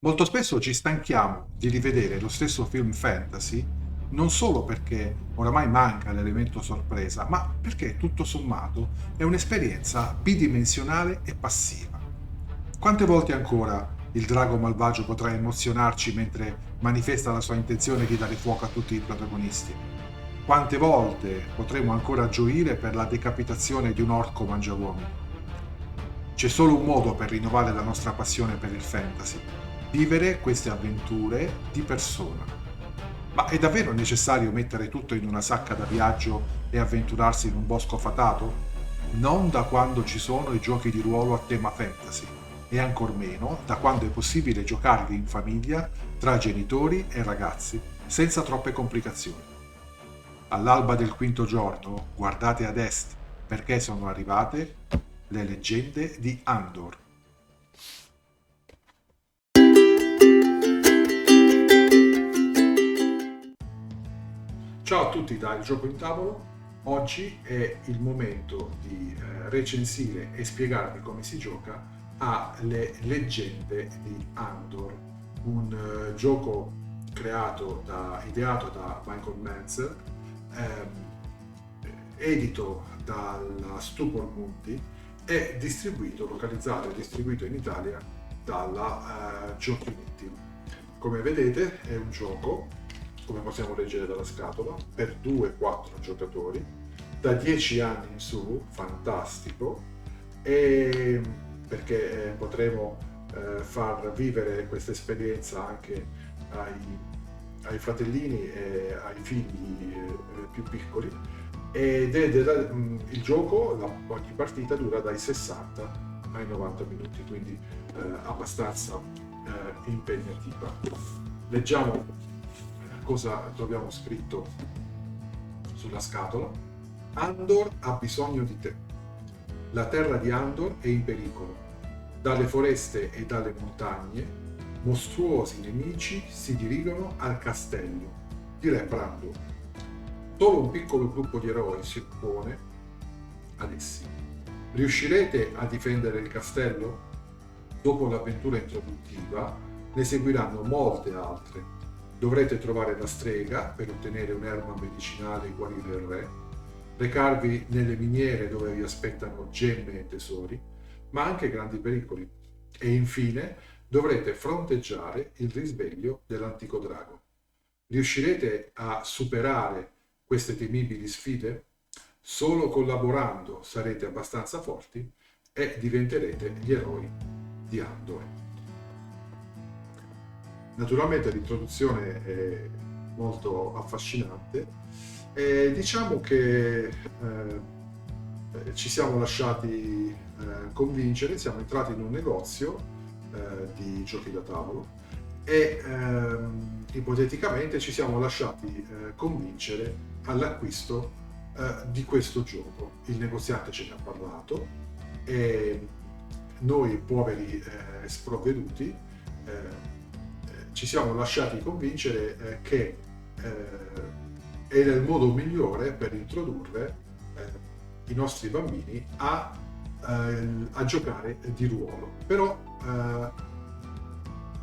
Molto spesso ci stanchiamo di rivedere lo stesso film fantasy non solo perché oramai manca l'elemento sorpresa, ma perché tutto sommato è un'esperienza bidimensionale e passiva. Quante volte ancora il drago malvagio potrà emozionarci mentre manifesta la sua intenzione di dare fuoco a tutti i protagonisti? Quante volte potremo ancora gioire per la decapitazione di un orco mangiauomini? C'è solo un modo per rinnovare la nostra passione per il fantasy: vivere queste avventure di persona. Ma è davvero necessario mettere tutto in una sacca da viaggio e avventurarsi in un bosco fatato? Non da quando ci sono i giochi di ruolo a tema fantasy, e ancor meno da quando è possibile giocarli in famiglia tra genitori e ragazzi, senza troppe complicazioni. All'alba del quinto giorno, guardate ad est, perché sono arrivate le leggende di Andor. Ciao a tutti da Il Gioco in Tavolo. Oggi è il momento di recensire e spiegarvi come si gioca alle leggende di Andor, un gioco ideato da Michael Manz, edito dalla Stupor Mundi e localizzato e distribuito in Italia dalla Giochi Uniti. Come vedete è un gioco, come possiamo leggere dalla scatola, per 2-4 giocatori, da 10 anni in su, fantastico, e perché potremo far vivere questa esperienza anche ai fratellini e ai figli più piccoli. Il gioco, ogni partita dura dai 60 ai 90 minuti, quindi abbastanza impegnativa. Leggiamo cosa troviamo scritto sulla scatola. Andor ha bisogno di te. La terra di Andor è in pericolo. Dalle foreste e dalle montagne, mostruosi nemici si dirigono al castello di Re Brandur. Solo un piccolo gruppo di eroi si oppone ad essi. Riuscirete a difendere il castello? Dopo l'avventura introduttiva ne seguiranno molte altre. Dovrete trovare la strega per ottenere un'erba medicinale e guarire il re, recarvi nelle miniere dove vi aspettano gemme e tesori, ma anche grandi pericoli. E infine dovrete fronteggiare il risveglio dell'antico drago. Riuscirete a superare queste temibili sfide? Solo collaborando sarete abbastanza forti e diventerete gli eroi di Andor. Naturalmente l'introduzione è molto affascinante e diciamo che ci siamo lasciati convincere, siamo entrati in un negozio di giochi da tavolo e ipoteticamente ci siamo lasciati convincere all'acquisto di questo gioco. Il negoziante ce ne ha parlato e noi poveri sprovveduti ci siamo lasciati convincere che era il modo migliore per introdurre i nostri bambini a giocare di ruolo. Però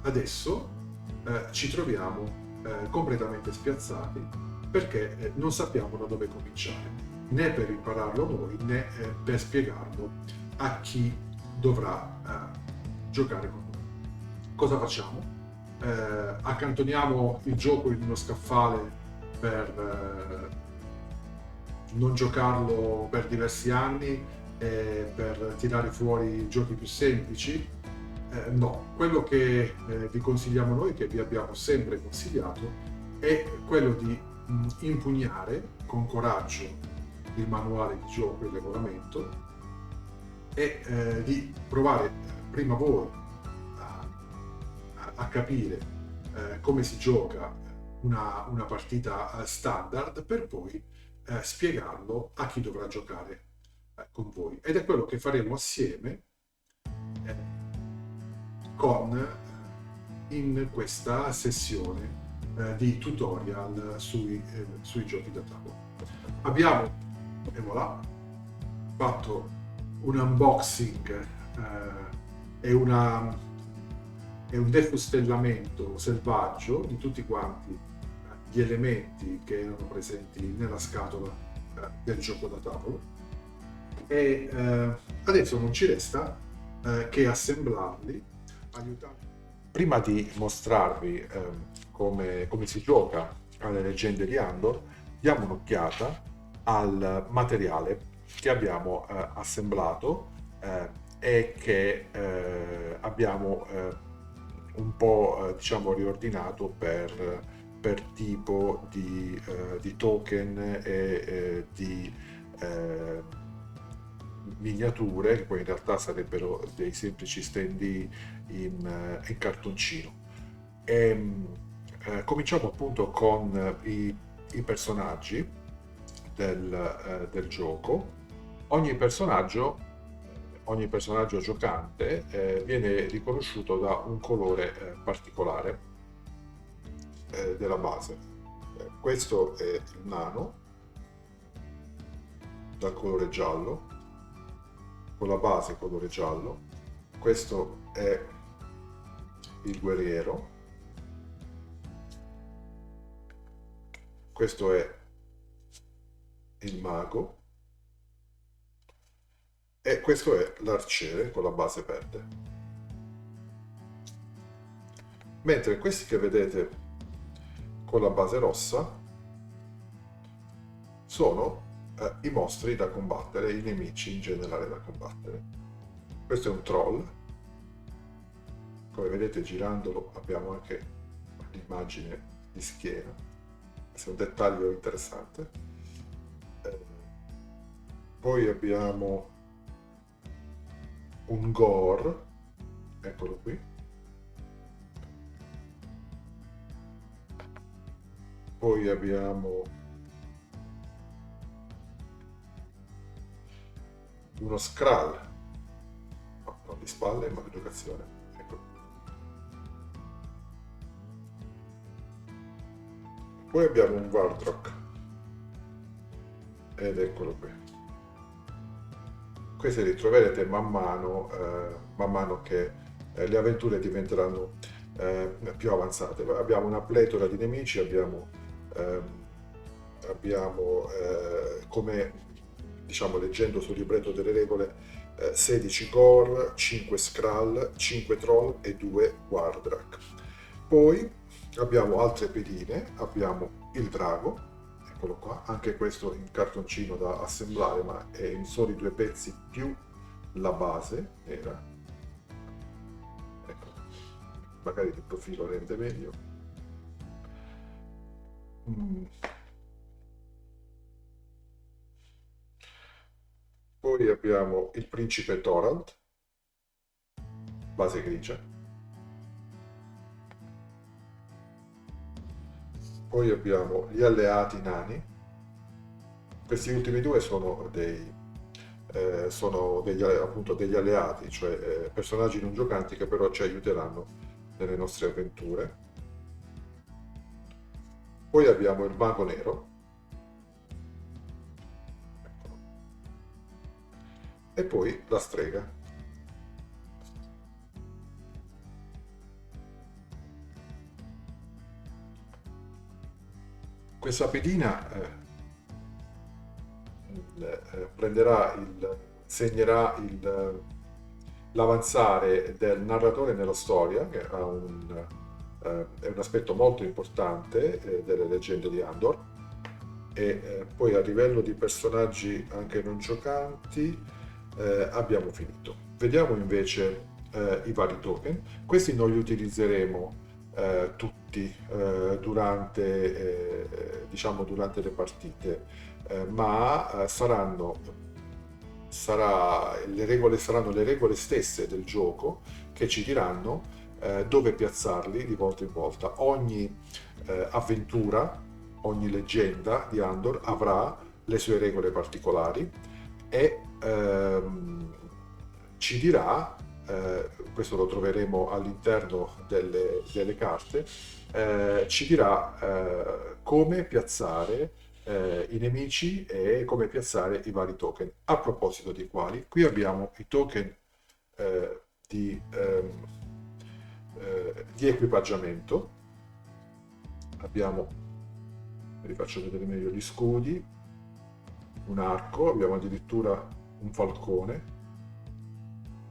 adesso ci troviamo completamente spiazzati perché non sappiamo da dove cominciare, né per impararlo noi né per spiegarlo a chi dovrà giocare con noi. Cosa facciamo? Accantoniamo il gioco in uno scaffale per non giocarlo per diversi anni e per tirare fuori giochi più semplici? No, quello che vi consigliamo noi, che vi abbiamo sempre consigliato, è quello di impugnare con coraggio il manuale di gioco, il regolamento, e di provare prima voi a capire come si gioca una partita standard per poi spiegarlo a chi dovrà giocare con voi. Ed è quello che faremo assieme in questa sessione di tutorial sui giochi da tavolo. Abbiamo, e voilà, fatto un unboxing e è un defustellamento selvaggio di tutti quanti gli elementi che erano presenti nella scatola del gioco da tavolo, e adesso non ci resta che assemblarli, aiutarvi. Prima di mostrarvi come si gioca alle leggende di Andor, diamo un'occhiata al materiale che abbiamo assemblato e che abbiamo un po' diciamo riordinato per tipo di token e di miniature, che poi in realtà sarebbero dei semplici stand in cartoncino. Cominciamo appunto con i personaggi del gioco. Ogni personaggio giocante viene riconosciuto da un colore particolare della base. Questo è il nano, dal colore giallo, con la base colore giallo. Questo è il guerriero, questo è il mago e questo è l'arciere con la base verde. Mentre questi che vedete con la base rossa sono i mostri da combattere, i nemici in generale da combattere. Questo è un troll, come vedete girandolo abbiamo anche l'immagine di schiena, questo è un dettaglio interessante. Poi abbiamo un gore, eccolo qui. Poi abbiamo uno Skrull, no, non di spalle ma di giocazione, ecco. Poi abbiamo un Wardrock ed eccolo qui. Questi li troverete man mano che le avventure diventeranno più avanzate. Abbiamo una pletora di nemici, abbiamo come diciamo leggendo sul libretto delle regole 16 gore, 5 Skrull, 5 troll e 2 Wardrock. Poi abbiamo altre pedine, abbiamo il drago, eccolo qua, anche questo in cartoncino da assemblare, ma è in soli 2 pezzi più la base nera. Ecco, magari di profilo rende meglio. Poi abbiamo il principe Torald, base grigia. Poi abbiamo gli alleati nani. Questi ultimi due sono appunto degli alleati, cioè personaggi non giocanti che però ci aiuteranno nelle nostre avventure. Poi abbiamo il mago nero. Eccolo. E poi la strega. Questa pedina segnerà l'avanzare del narratore nella storia, che è un aspetto molto importante delle leggende di Andor. E poi a livello di personaggi anche non giocanti abbiamo finito. Vediamo invece i vari token. Questi non li utilizzeremo tutti durante le partite, ma saranno le regole stesse del gioco che ci diranno dove piazzarli di volta in volta. Ogni avventura, ogni leggenda di Andor avrà le sue regole particolari e ci dirà, questo lo troveremo all'interno delle carte, ci dirà come piazzare i nemici e come piazzare i vari token. A proposito di quali, qui abbiamo i token di equipaggiamento. Abbiamo, vi faccio vedere meglio gli scudi, un arco, abbiamo addirittura un falcone,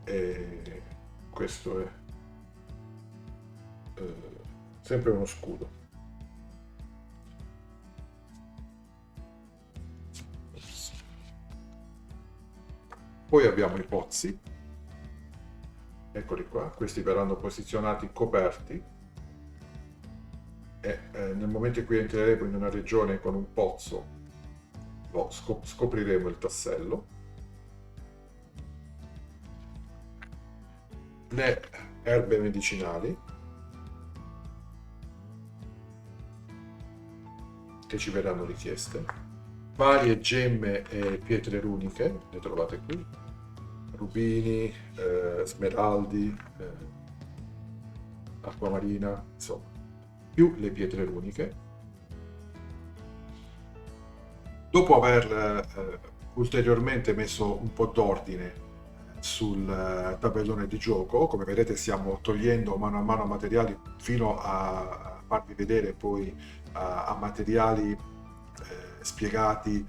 e questo è sempre uno scudo. Poi abbiamo i pozzi, eccoli qua, questi verranno posizionati coperti e nel momento in cui entreremo in una regione con un pozzo scopriremo il tassello. Le erbe medicinali che ci verranno richieste, varie gemme e pietre runiche, le trovate qui, rubini, smeraldi, acquamarina, insomma, più le pietre runiche. Dopo aver ulteriormente messo un po' d'ordine sul tabellone di gioco, come vedete stiamo togliendo mano a mano materiali fino a farvi vedere poi a materiali spiegati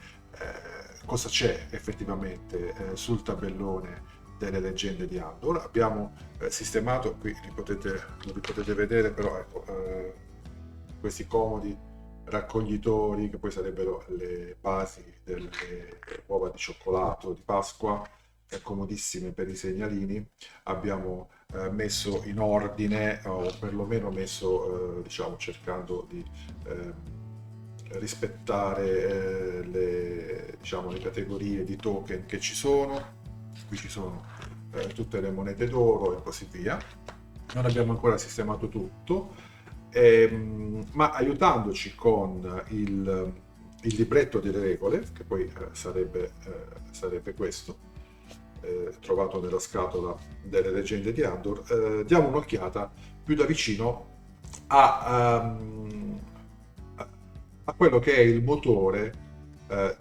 cosa c'è effettivamente sul tabellone delle leggende di Andor. Abbiamo sistemato, qui li potete vedere, però ecco, questi comodi raccoglitori che poi sarebbero le basi delle uova di cioccolato di Pasqua, comodissime per i segnalini. Abbiamo messo in ordine, o perlomeno messo diciamo cercando di rispettare diciamo, le categorie di token che ci sono. Qui ci sono tutte le monete d'oro e così via. Non abbiamo ancora sistemato tutto, ma aiutandoci con il libretto delle regole, che poi sarebbe questo, trovato nella scatola delle leggende di Andor, diamo un'occhiata più da vicino a quello che è il motore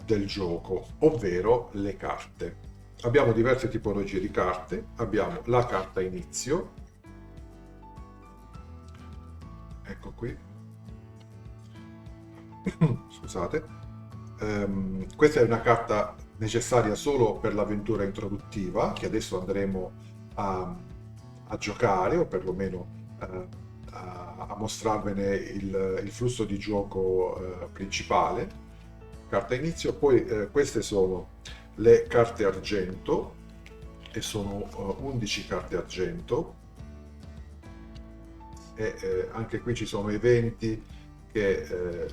del gioco, ovvero le carte. Abbiamo diverse tipologie di carte, abbiamo la carta inizio, ecco qui, scusate, questa è una carta necessaria solo per l'avventura introduttiva, che adesso andremo a giocare, o perlomeno a mostrarvene il flusso di gioco principale. Carta inizio. Poi queste sono le carte argento, e sono 11 carte argento, e anche qui ci sono eventi che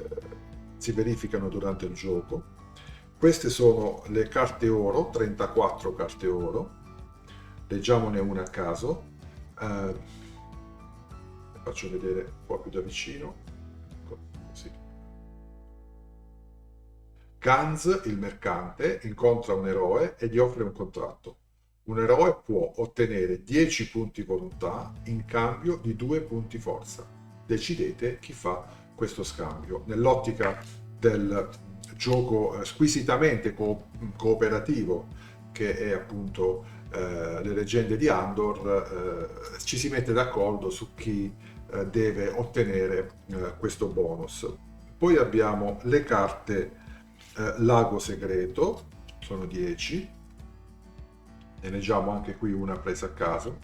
si verificano durante il gioco. Queste sono le carte oro, 34 carte oro, leggiamone una a caso. Faccio vedere un po' più da vicino, così. Ganz, il mercante, incontra un eroe e gli offre un contratto. Un eroe può ottenere 10 punti volontà in cambio di 2 punti forza. Decidete chi fa questo scambio. Nell'ottica del gioco squisitamente cooperativo che è appunto le leggende di Andor, ci si mette d'accordo su chi deve ottenere questo bonus. Poi abbiamo le carte Lago Segreto, sono 10, ne leggiamo anche qui una presa a caso.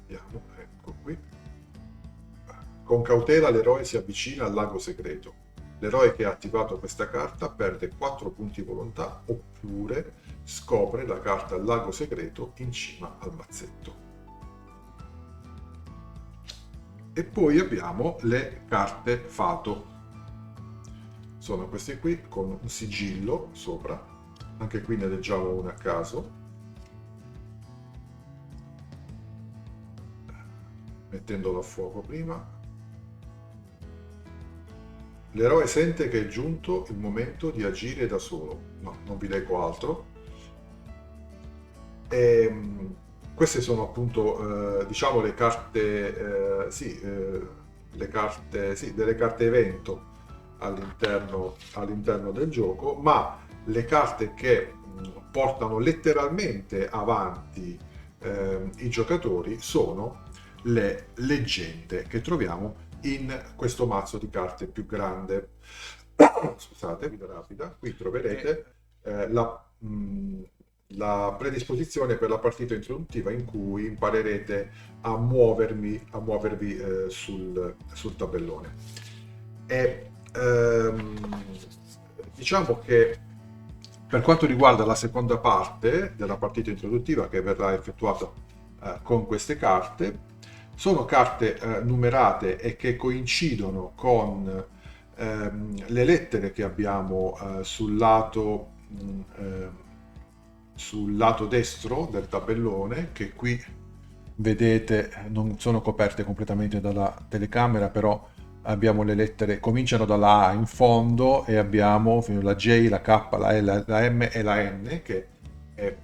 Vediamo, ecco qui. Con cautela l'eroe si avvicina al Lago Segreto. L'eroe che ha attivato questa carta perde 4 punti volontà, oppure scopre la carta Lago Segreto in cima al mazzetto. E poi abbiamo le carte Fato. Sono queste qui con un sigillo sopra, anche qui ne leggiamo una a caso, mettendolo a fuoco prima. L'eroe sente che è giunto il momento di agire da solo. No, non vi leggo altro. Queste sono appunto diciamo le carte delle carte evento all'interno del gioco, ma le carte che portano letteralmente avanti i giocatori sono le leggende che troviamo in questo mazzo di carte più grande. Scusate, guida rapida. Qui troverete la predisposizione per la partita introduttiva in cui imparerete a muovervi sul tabellone. E diciamo che per quanto riguarda la seconda parte della partita introduttiva, che verrà effettuata con queste carte, sono carte numerate e che coincidono con le lettere che abbiamo sul lato destro del tabellone, che qui vedete non sono coperte completamente dalla telecamera, però abbiamo le lettere, cominciano dalla A in fondo e abbiamo la J, la K, la L, la M e la N, che è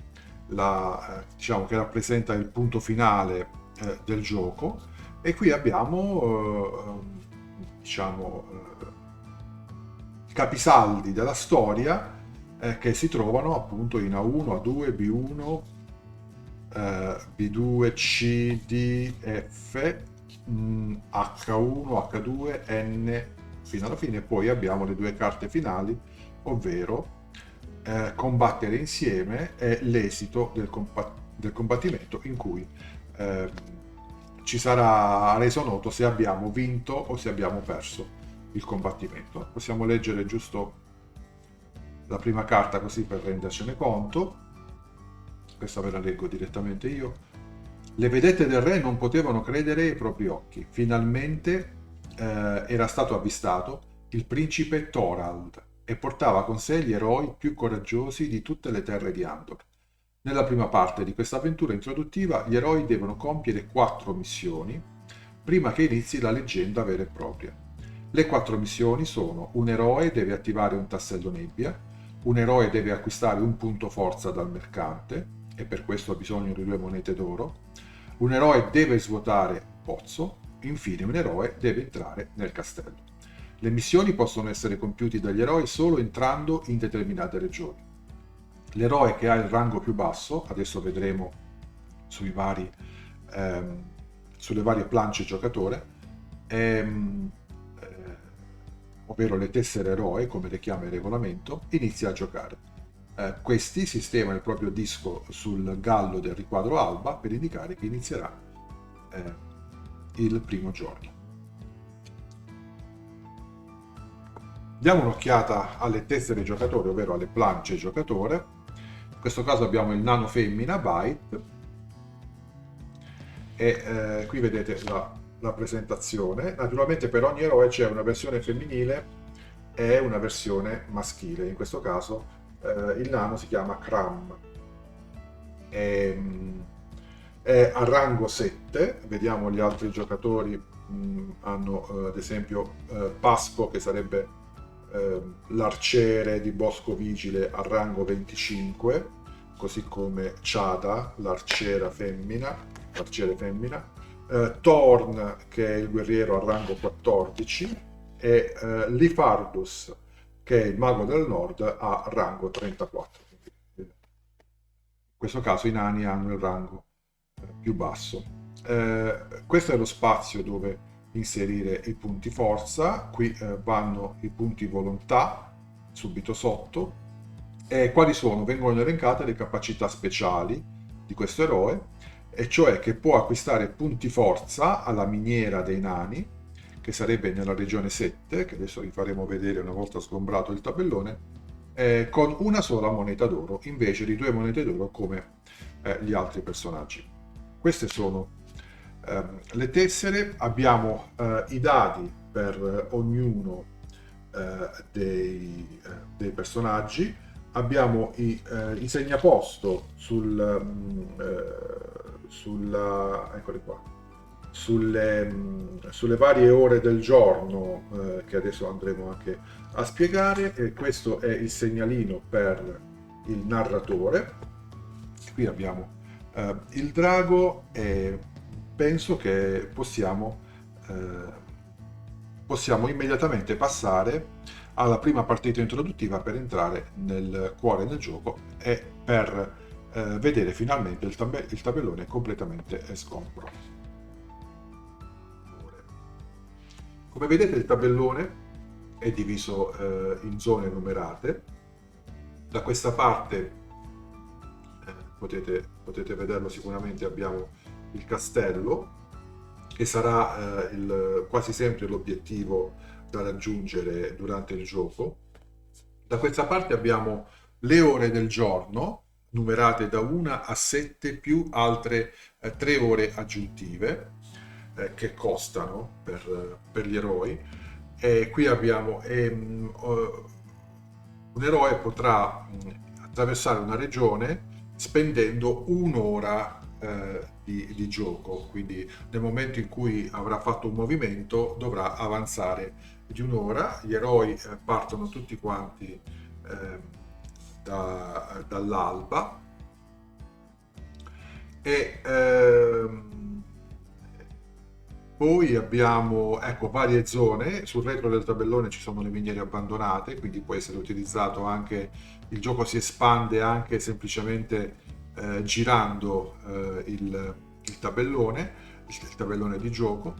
diciamo che rappresenta il punto finale del gioco. E qui abbiamo diciamo i capisaldi della storia che si trovano appunto in A1, A2, B1, B2, C, D, F, H1, H2, N fino alla fine. Poi abbiamo le due carte finali, ovvero combattere insieme e l'esito del combattimento, in cui ci sarà reso noto se abbiamo vinto o se abbiamo perso il combattimento. Possiamo leggere giusto la prima carta così per rendercene conto. Questa ve la leggo direttamente io. Le vedette del re non potevano credere ai propri occhi. Finalmente era stato avvistato il principe Thorald e portava con sé gli eroi più coraggiosi di tutte le terre di Andor. Nella prima parte di questa avventura introduttiva gli eroi devono compiere 4 missioni prima che inizi la leggenda vera e propria. Le 4 missioni sono: un eroe deve attivare un tassello nebbia, un eroe deve acquistare un punto forza dal mercante e per questo ha bisogno di 2 monete d'oro, un eroe deve svuotare un pozzo, infine un eroe deve entrare nel castello. Le missioni possono essere compiute dagli eroi solo entrando in determinate regioni. L'eroe che ha il rango più basso, adesso vedremo sulle varie planche giocatore, ovvero le tessere eroe, come le chiama il regolamento, inizia a giocare. Questi sistema il proprio disco sul gallo del riquadro alba per indicare che inizierà il primo giorno. Diamo un'occhiata alle tessere giocatore, ovvero alle planche giocatore. In questo caso abbiamo il nano femmina Bite e qui vedete la presentazione. Naturalmente per ogni eroe c'è una versione femminile e una versione maschile. In questo caso il nano si chiama Cram. È a rango 7, vediamo gli altri giocatori hanno ad esempio Pasco, che sarebbe l'arciere di Bosco Vigile, a rango 25, così come Chada, l'arciere femmina, Thorn, che è il guerriero, a rango 14, e Lifardus, che è il mago del nord, a rango 34. In questo caso i nani hanno il rango più basso. Questo è lo spazio dove inserire i punti forza. Qui vanno i punti volontà subito sotto. E quali sono? Vengono elencate le capacità speciali di questo eroe, e cioè che può acquistare punti forza alla miniera dei nani, che sarebbe nella regione 7, che adesso vi faremo vedere una volta sgombrato il tabellone, con una sola moneta d'oro invece di 2 monete d'oro come gli altri personaggi. Queste sono le tessere. Abbiamo i dadi per ognuno dei personaggi, abbiamo i segnaposto eccoli qua, sulle varie ore del giorno, che adesso andremo anche a spiegare. E questo è il segnalino per il narratore. Qui abbiamo il drago, e penso che possiamo immediatamente passare alla prima partita introduttiva per entrare nel cuore del gioco e per vedere finalmente il tabellone completamente sgombro. Come vedete il tabellone è diviso in zone numerate. Da questa parte potete vederlo sicuramente, abbiamo il castello, che sarà quasi sempre l'obiettivo da raggiungere durante il gioco. Da questa parte abbiamo le ore del giorno, numerate da 1 a 7 più altre 3 ore aggiuntive che costano per gli eroi. E qui abbiamo un eroe potrà attraversare una regione spendendo un'ora di gioco, quindi nel momento in cui avrà fatto un movimento dovrà avanzare di un'ora. Gli eroi partono tutti quanti dall'alba e poi abbiamo, ecco, varie zone. Sul retro del tabellone ci sono le miniere abbandonate, quindi può essere utilizzato anche, il gioco si espande anche semplicemente girando il tabellone di gioco.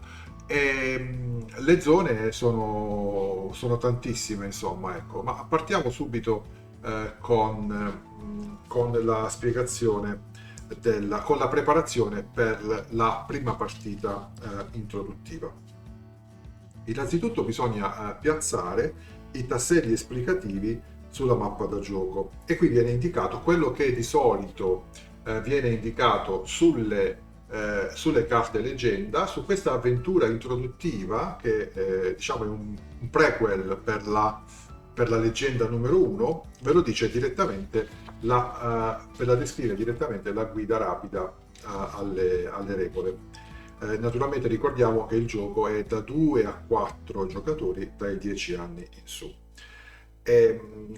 E le zone sono tantissime, insomma, ecco. Ma partiamo subito con la spiegazione con la preparazione per la prima partita introduttiva. Innanzitutto bisogna piazzare i tasselli esplicativi sulla mappa da gioco, e qui viene indicato quello che di solito viene indicato sulle carte leggenda. Su questa avventura introduttiva, che diciamo è un prequel per la leggenda numero 1, ve lo dice direttamente per la descrive direttamente la guida rapida alle regole. Naturalmente ricordiamo che il gioco è da 2 a 4 giocatori dai 10 anni in su.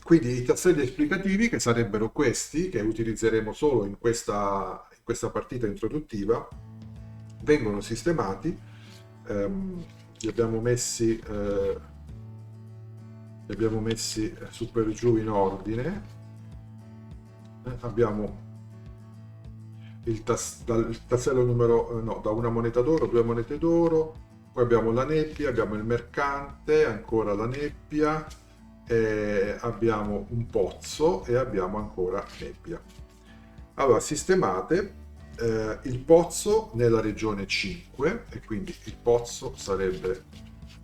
Quindi i tasselli esplicativi, che sarebbero questi, che utilizzeremo solo in questa partita introduttiva, vengono sistemati. Li abbiamo messi su per giù in ordine. Abbiamo il tassello numero da una moneta d'oro, 2 monete d'oro, poi abbiamo la nebbia, abbiamo il mercante, ancora la nebbia, abbiamo un pozzo e abbiamo ancora nebbia. Allora, sistemate il pozzo nella regione 5, e quindi il pozzo sarebbe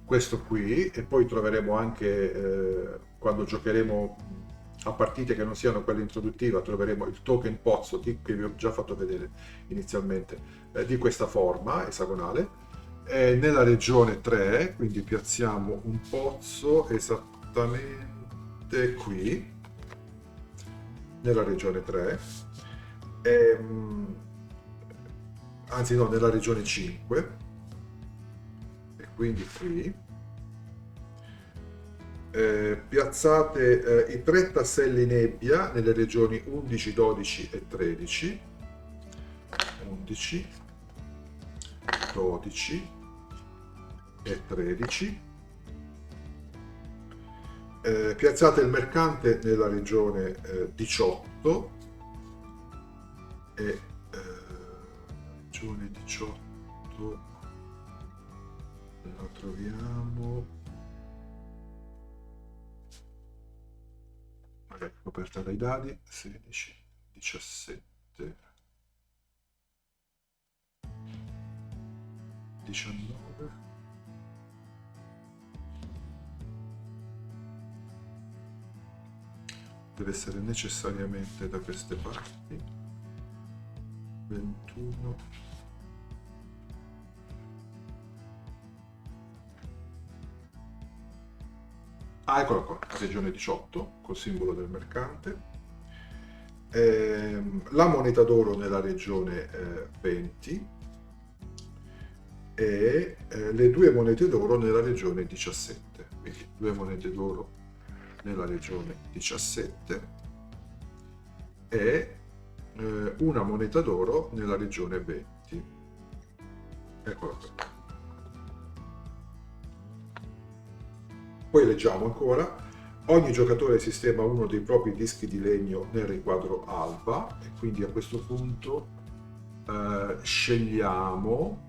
questo qui, e poi troveremo anche quando giocheremo a partite che non siano quelle introduttive, troveremo il token pozzo che vi ho già fatto vedere inizialmente, di questa forma esagonale. Nella regione 3, quindi piazziamo un pozzo esattamente qui, nella regione 3, anzi no, nella regione 5, e quindi qui. Piazzate i 3 tasselli nebbia nelle regioni 11, 12 e 13. 11, 12 e 13. Piazzate il mercante nella regione 18 e regione 18 la troviamo coperta dai dadi. 16, 17, 19, deve essere necessariamente da queste parti. 21, eccola qua, regione 18 col simbolo del mercante. La moneta d'oro nella regione 20 e le 2 monete d'oro nella regione 17. Quindi 2 monete d'oro nella regione 17 e una moneta d'oro nella regione 20. Eccola qua. Poi leggiamo ancora. Ogni giocatore sistema uno dei propri dischi di legno nel riquadro alba e quindi a questo punto scegliamo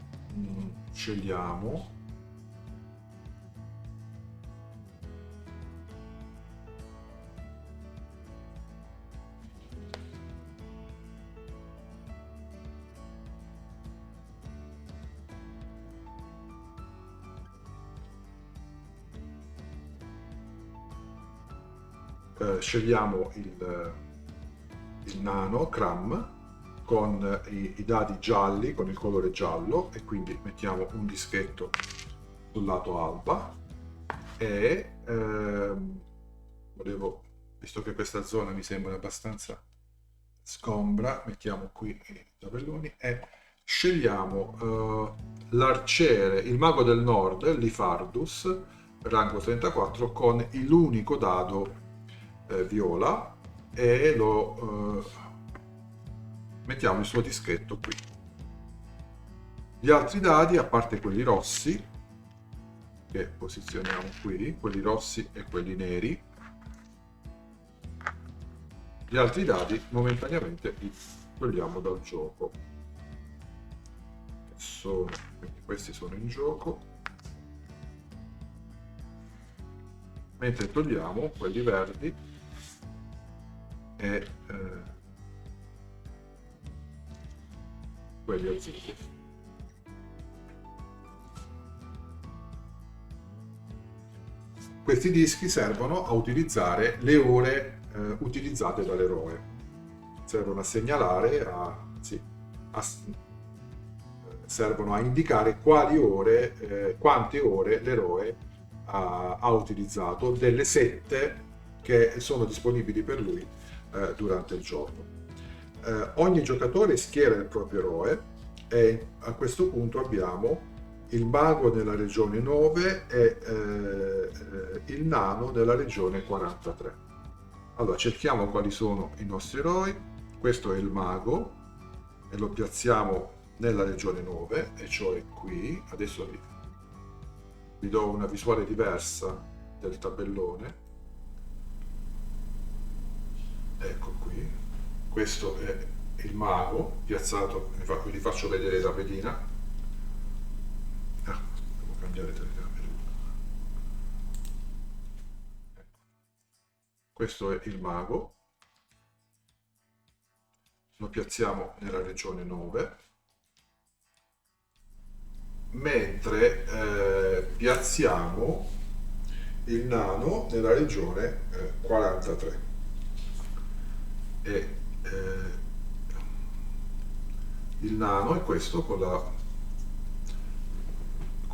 scegliamo il nano Cram con i dadi gialli, con il colore giallo, e quindi mettiamo un dischetto sul lato alba e visto che questa zona mi sembra abbastanza sgombra, mettiamo qui i tabelloni e scegliamo l'arciere, il mago del nord, Lifardus, rango 34, con l'unico dado viola, e lo mettiamo il suo dischetto qui. Gli altri dadi, a parte quelli rossi, che posizioniamo qui, quelli rossi e quelli neri, gli altri dadi momentaneamente li togliamo dal gioco. Quindi questi sono in gioco, mentre togliamo quelli verdi e quelli azzurri. Questi dischi servono a utilizzare le ore utilizzate dall'eroe, servono a segnalare, servono a indicare quali ore, quante ore l'eroe ha utilizzato delle 7 che sono disponibili per lui durante il giorno. Ogni giocatore schiera il proprio eroe e a questo punto abbiamo il mago nella regione 9 e il nano nella regione 43. Allora cerchiamo quali sono i nostri eroi. Questo è il mago e lo piazziamo nella regione 9, e cioè qui. Adesso vi do una visuale diversa del tabellone. Ecco qui, questo è il mago piazzato, vi faccio vedere la pedina. Devo cambiare telecamera. Questo è il mago, lo piazziamo nella regione 9, mentre piazziamo il nano nella regione 43. E il nano è questo con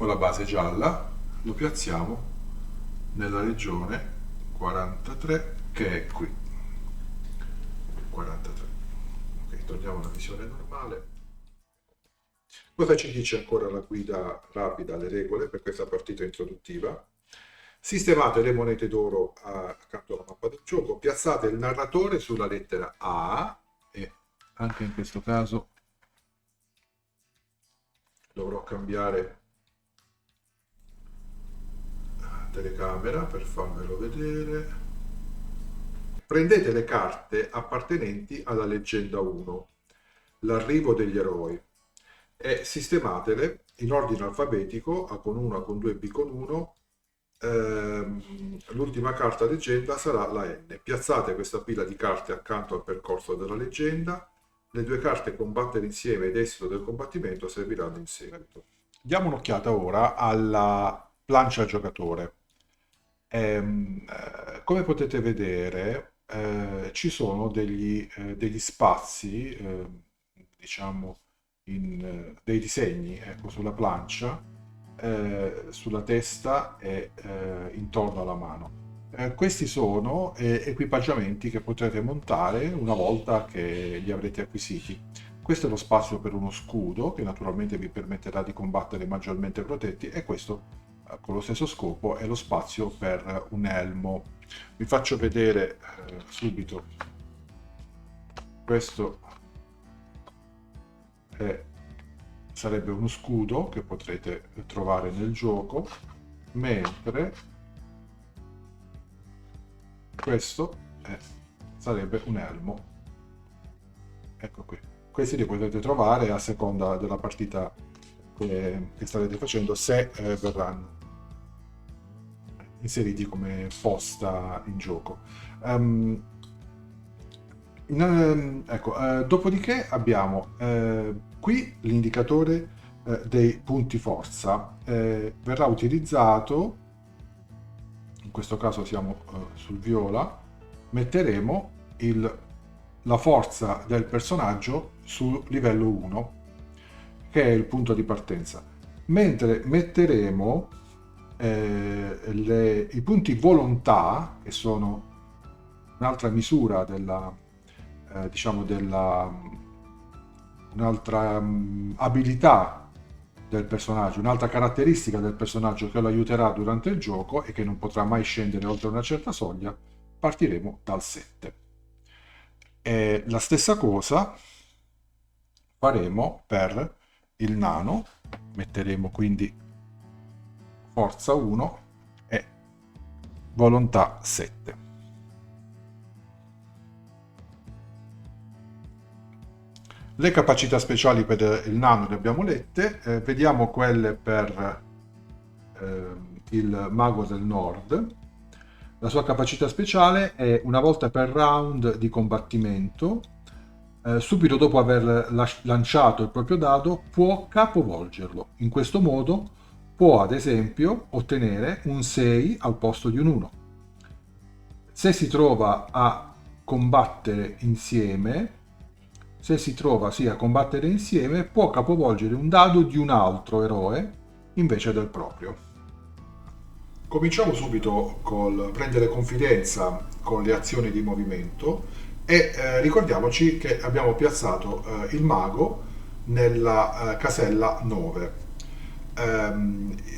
la base gialla, lo piazziamo nella regione 43, che è qui. 43. Ok, togliamo la visione normale. Cosa ci dice ancora la guida rapida, le regole per questa partita introduttiva? Sistemate le monete d'oro accanto alla mappa del gioco, piazzate il narratore sulla lettera A, e anche in questo caso dovrò cambiare telecamera per farvelo vedere. Prendete le carte appartenenti alla leggenda 1, l'arrivo degli eroi, e sistematele in ordine alfabetico, A con 1, A con 2, B con 1. L'ultima carta leggenda sarà la N. Piazzate questa pila di carte accanto al percorso della leggenda. Le due carte combattere insieme ed esito del combattimento serviranno in seguito. Diamo un'occhiata ora alla plancia giocatore. Come potete vedere, ci sono degli spazi, diciamo, dei disegni, ecco, sulla plancia, sulla testa e intorno alla mano. Questi sono equipaggiamenti che potrete montare una volta che li avrete acquisiti. Questo è lo spazio per uno scudo, che naturalmente vi permetterà di combattere maggiormente protetti, e questo, con lo stesso scopo, è lo spazio per un elmo. Vi faccio vedere subito. Questo sarebbe uno scudo che potrete trovare nel gioco, mentre questo sarebbe un elmo. Ecco qui. Questi li potete trovare a seconda della partita che starete facendo, se verranno inseriti come posta in gioco. Ecco, dopodiché abbiamo qui l'indicatore dei punti forza. Verrà utilizzato, in questo caso siamo sul viola, metteremo la forza del personaggio su livello 1, che è il punto di partenza, mentre metteremo i punti volontà, che sono un'altra misura della, diciamo un'altra abilità del personaggio, un'altra caratteristica del personaggio che lo aiuterà durante il gioco e che non potrà mai scendere oltre una certa soglia. Partiremo dal 7. E la stessa cosa faremo per il nano, metteremo quindi forza 1 e volontà 7. Le capacità speciali per il nano le abbiamo lette, vediamo quelle per il mago del nord. La sua capacità speciale è una volta per round di combattimento, subito dopo aver lanciato il proprio dado, può capovolgerlo. In questo modo può, ad esempio, ottenere un 6 al posto di un 1. Se si trova a combattere insieme, può capovolgere un dado di un altro eroe invece del proprio. Cominciamo subito col prendere confidenza con le azioni di movimento e ricordiamoci che abbiamo piazzato il mago nella casella 9.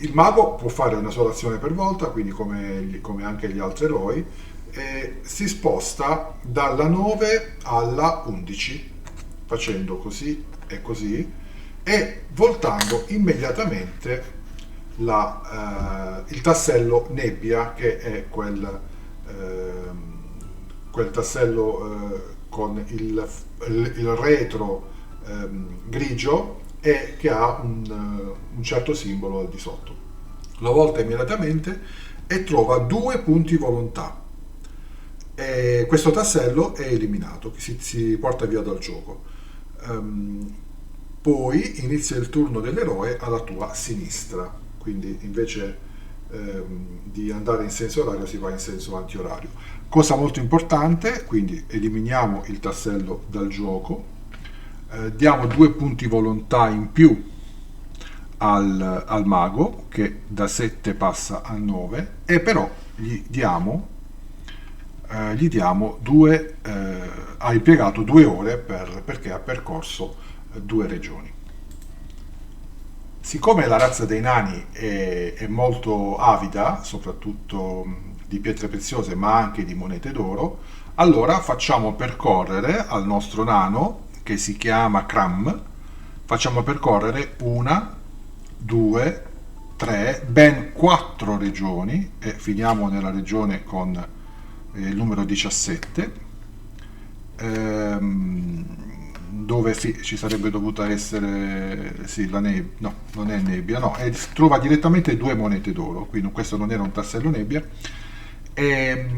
Il mago può fare una sola azione per volta, quindi come anche gli altri eroi, e si sposta dalla 9 alla 11, facendo così e così, e voltando immediatamente il tassello nebbia, che è quel tassello con il retro grigio e che ha un certo simbolo al di sotto. Lo volta immediatamente e trova 2 punti volontà. E questo tassello è eliminato, si porta via dal gioco. Poi inizia il turno dell'eroe alla tua sinistra, quindi invece di andare in senso orario si va in senso antiorario. Cosa molto importante, quindi eliminiamo il tassello dal gioco, diamo 2 punti volontà in più al mago, che da 7 passa a 9, e però gli diamo 2, ha impiegato 2 ore perché ha percorso 2 regioni. Siccome la razza dei nani è molto avida, soprattutto di pietre preziose ma anche di monete d'oro, allora facciamo percorrere al nostro nano, che si chiama Cram, facciamo percorrere 1, 2, 3, ben 4 regioni, e finiamo nella regione con il numero 17, dove sì, ci sarebbe dovuta essere sì, la nebbia, no, non è nebbia, no, trova direttamente 2 monete d'oro, quindi questo non era un tassello nebbia. E,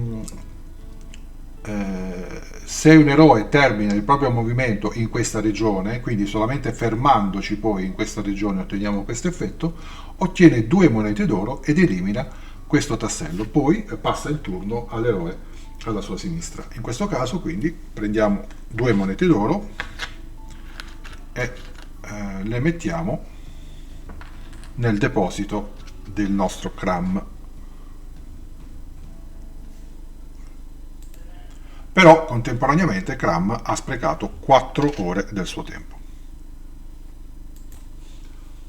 se un eroe termina il proprio movimento in questa regione, quindi solamente fermandoci poi in questa regione otteniamo questo effetto, ottiene 2 monete d'oro ed elimina questo tassello, poi passa il turno all'eroe alla sua sinistra. In questo caso quindi prendiamo 2 monete d'oro e le mettiamo nel deposito del nostro Cram. Però contemporaneamente Cram ha sprecato 4 ore del suo tempo.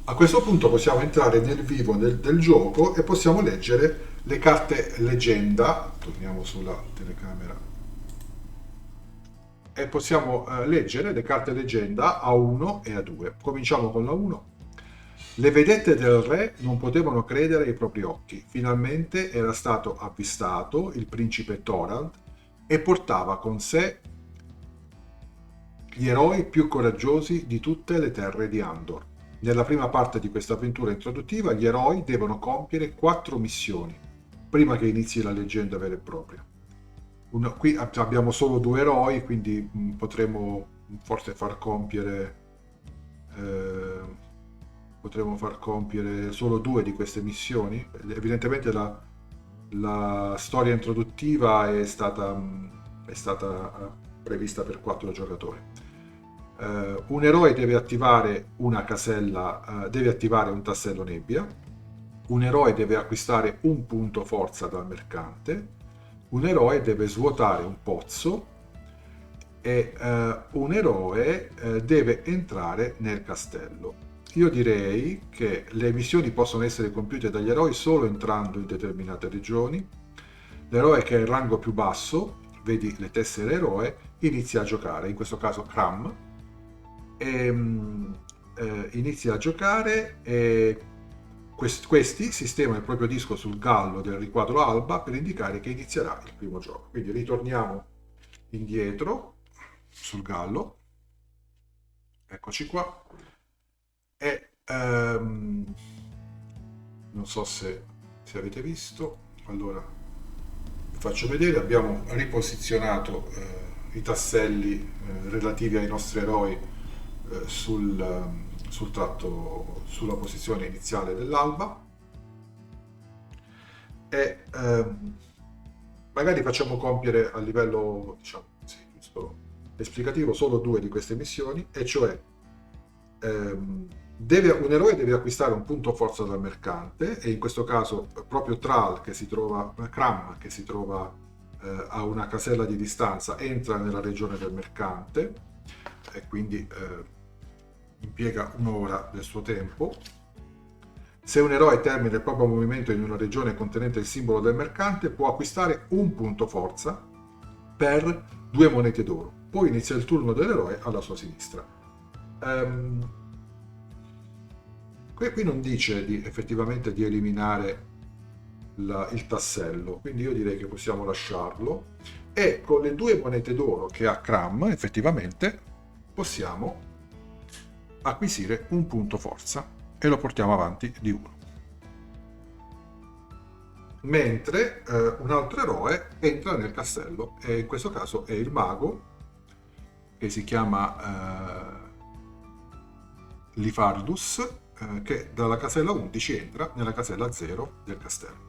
A questo punto possiamo entrare nel vivo del gioco e possiamo leggere le carte leggenda. Torniamo sulla telecamera. E possiamo leggere le carte leggenda a 1 e a 2. Cominciamo con la 1. Le vedette del re non potevano credere ai propri occhi. Finalmente era stato avvistato il principe Thorald e portava con sé gli eroi più coraggiosi di tutte le terre di Andor. Nella prima parte di questa avventura introduttiva, gli eroi devono compiere 4 missioni prima che inizi la leggenda vera e propria. Qui abbiamo solo 2 eroi, quindi potremo forse eh, far compiere solo 2 di queste missioni. Evidentemente la storia introduttiva è stata prevista per 4 giocatori. Un eroe deve attivare una casella, deve attivare un tassello nebbia. Un eroe deve acquistare un punto forza dal mercante. Un eroe deve svuotare un pozzo e un eroe deve entrare nel castello. Io direi che le missioni possono essere compiute dagli eroi solo entrando in determinate regioni. L'eroe che ha il rango più basso, vedi le tessere eroe, inizia a giocare, in questo caso Cram, inizia a giocare e questi sistemano il proprio disco sul gallo del riquadro alba per indicare che inizierà il primo gioco. Quindi ritorniamo indietro sul gallo, eccoci qua, e non so se avete visto, allora vi faccio vedere, abbiamo riposizionato i tasselli relativi ai nostri eroi sul tratto, sulla posizione iniziale dell'alba e magari facciamo compiere a livello, diciamo, sì, giusto, esplicativo solo 2 di queste missioni, e cioè un eroe deve acquistare un punto forza dal mercante, e in questo caso proprio Kram che si trova a una casella di distanza entra nella regione del mercante e quindi impiega un'ora del suo tempo. Se un eroe termina il proprio movimento in una regione contenente il simbolo del mercante, può acquistare un punto forza per 2 monete d'oro. Poi inizia il turno dell'eroe alla sua sinistra. Qui non dice effettivamente di eliminare il tassello, quindi io direi che possiamo lasciarlo, e con le 2 monete d'oro che ha Cram effettivamente possiamo acquisire un punto forza e lo portiamo avanti di 1. Mentre un altro eroe entra nel castello, e in questo caso è il mago, che si chiama Lifardus, che dalla casella 11 entra nella casella 0 del castello.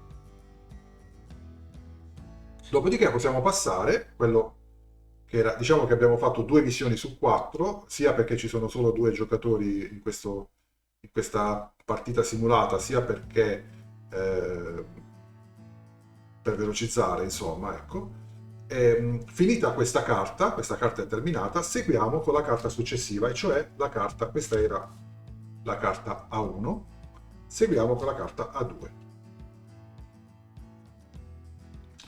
Dopodiché possiamo passare quello che era, diciamo che abbiamo fatto 2 missioni su 4, sia perché ci sono solo 2 giocatori in questa partita simulata, sia perché per velocizzare, insomma, ecco. Finita questa carta è terminata, seguiamo con la carta successiva, e cioè questa era la carta A1, seguiamo con la carta A2.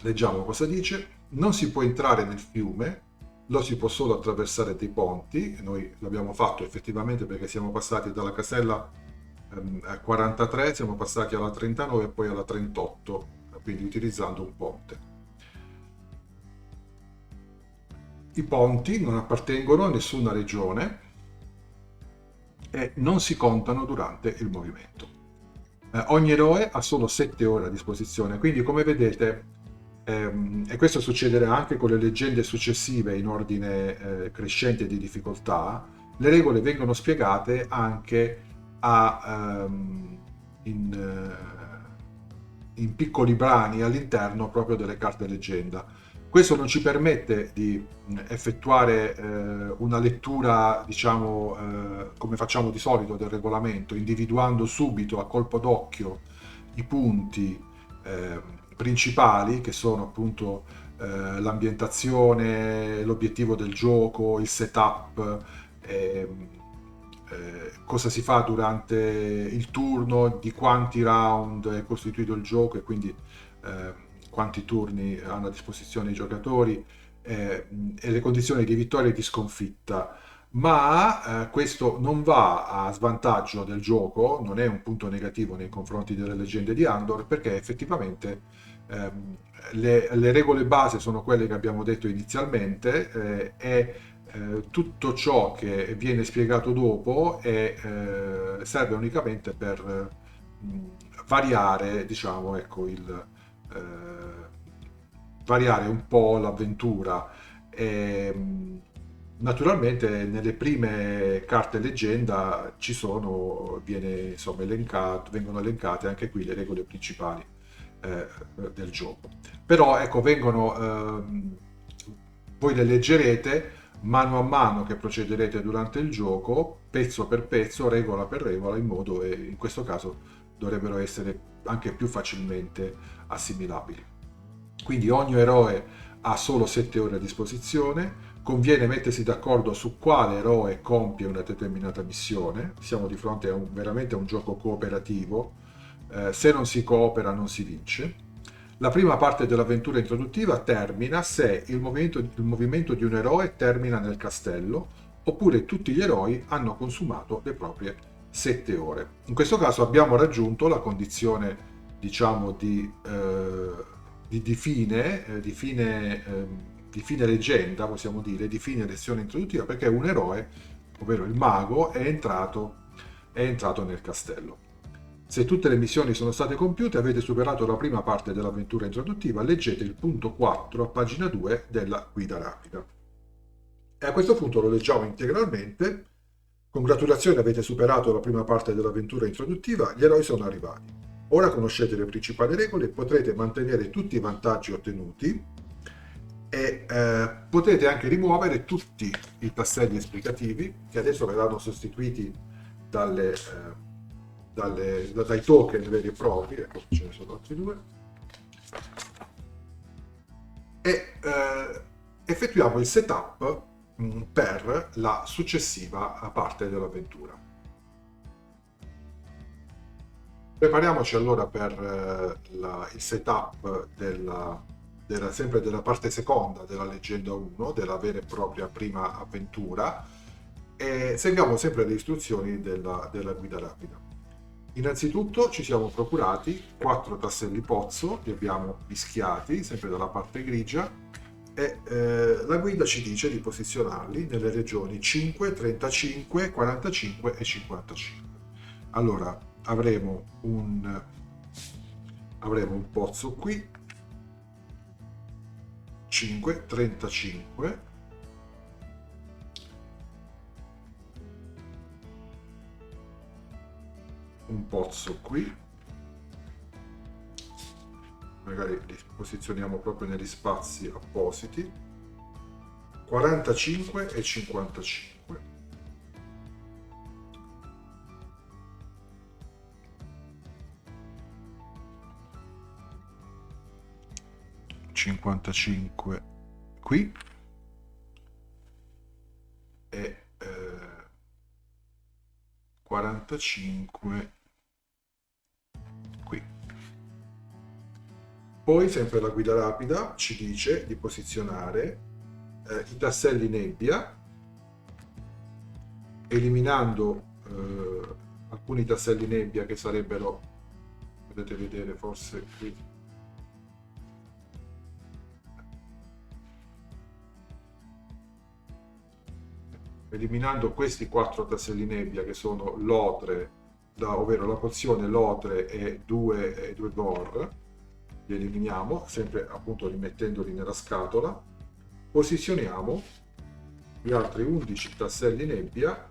Leggiamo cosa dice. Non si può entrare nel fiume, lo si può solo attraversare dei ponti, e noi l'abbiamo fatto effettivamente perché siamo passati dalla casella 43, siamo passati alla 39 e poi alla 38, quindi utilizzando un ponte. I ponti non appartengono a nessuna regione e non si contano durante il movimento. Ogni eroe ha solo 7 ore a disposizione, quindi come vedete, e questo succederà anche con le leggende successive in ordine crescente di difficoltà, le regole vengono spiegate anche in piccoli brani all'interno proprio delle carte leggenda. Questo non ci permette di effettuare una lettura, diciamo, come facciamo di solito del regolamento, individuando subito a colpo d'occhio i punti principali, che sono appunto l'ambientazione, l'obiettivo del gioco, il setup, cosa si fa durante il turno, di quanti round è costituito il gioco e quindi quanti turni hanno a disposizione i giocatori, e le condizioni di vittoria e di sconfitta. ma questo non va a svantaggio del gioco, non è un punto negativo nei confronti delle leggende di Andor, perché effettivamente le regole base sono quelle che abbiamo detto inizialmente, e tutto ciò che viene spiegato dopo serve unicamente per variare, diciamo, ecco, variare un po' l'avventura. Naturalmente nelle prime carte leggenda vengono elencate anche qui le regole principali eh, del gioco. Però ecco, voi le leggerete mano a mano che procederete durante il gioco, pezzo per pezzo, regola per regola, in modo, e in questo caso dovrebbero essere anche più facilmente assimilabili. Quindi ogni eroe ha solo 7 ore a disposizione, conviene mettersi d'accordo su quale eroe compie una determinata missione, siamo di fronte veramente a un gioco cooperativo, se non si coopera non si vince. La prima parte dell'avventura introduttiva termina se il movimento di un eroe termina nel castello, oppure tutti gli eroi hanno consumato le proprie 7 ore. In questo caso abbiamo raggiunto la condizione, diciamo, di fine leggenda, possiamo dire, di fine lezione introduttiva, perché un eroe, ovvero il mago, è entrato nel castello. Se tutte le missioni sono state compiute, avete superato la prima parte dell'avventura introduttiva, leggete il punto 4 a pagina 2 della guida rapida. E a questo punto lo leggiamo integralmente. Congratulazioni, avete superato la prima parte dell'avventura introduttiva, gli eroi sono arrivati. Ora conoscete le principali regole e potrete mantenere tutti i vantaggi ottenuti e potete anche rimuovere tutti i tasselli esplicativi che adesso verranno sostituiti dai token veri e propri, ecco, ce ne sono altri due, e effettuiamo il setup per la successiva parte dell'avventura. Prepariamoci allora per il setup sempre della parte seconda della leggenda 1, della vera e propria prima avventura, e seguiamo sempre le istruzioni della guida rapida. Innanzitutto ci siamo procurati 4 tasselli pozzo, li abbiamo mischiati sempre dalla parte grigia, e la guida ci dice di posizionarli nelle regioni 5, 35, 45 e 55. Allora avremo un pozzo qui, 5, 35, un pozzo qui, magari li posizioniamo proprio negli spazi appositi, 45 e 55. 55 qui e 45 qui. Poi sempre la guida rapida ci dice di posizionare i tasselli nebbia, eliminando alcuni tasselli nebbia che sarebbero, potete vedere forse qui, eliminando questi 4 tasselli nebbia che sono l'odre, ovvero la pozione, l'odre e 2 gore, li eliminiamo, sempre appunto rimettendoli nella scatola. Posizioniamo gli altri 11 tasselli nebbia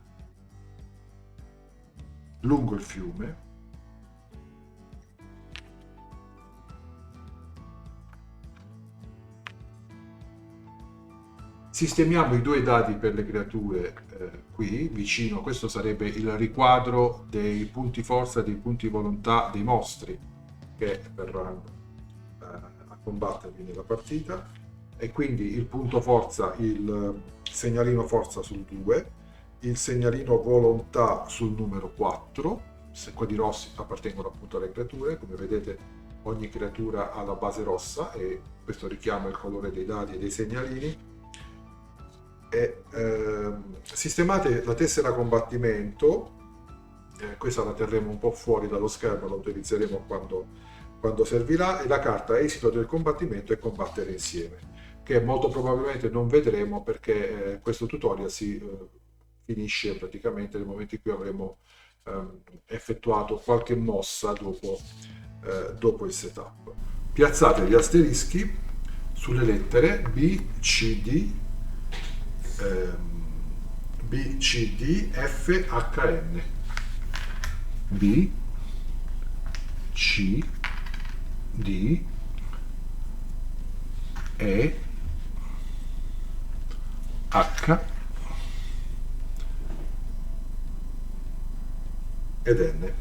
lungo il fiume, sistemiamo i 2 dadi per le creature qui vicino. Questo sarebbe il riquadro dei punti forza e dei punti volontà dei mostri che verranno a combattervi nella partita, e quindi il punto forza, il segnalino forza sul 2, il segnalino volontà sul numero 4. Quelli rossi appartengono appunto alle creature. Come vedete, ogni creatura ha la base rossa e questo richiama il colore dei dadi e dei segnalini. e sistemate la tessera combattimento. Questa la terremo un po' fuori dallo schermo, la utilizzeremo quando servirà, e la carta esito del combattimento e combattere insieme, che molto probabilmente non vedremo perché questo tutorial si finisce praticamente nel momento in cui avremo effettuato qualche mossa dopo il setup. Piazzate gli asterischi sulle lettere B, C, D, B, C, D, F, H, N. B, C, D, E, H ed N.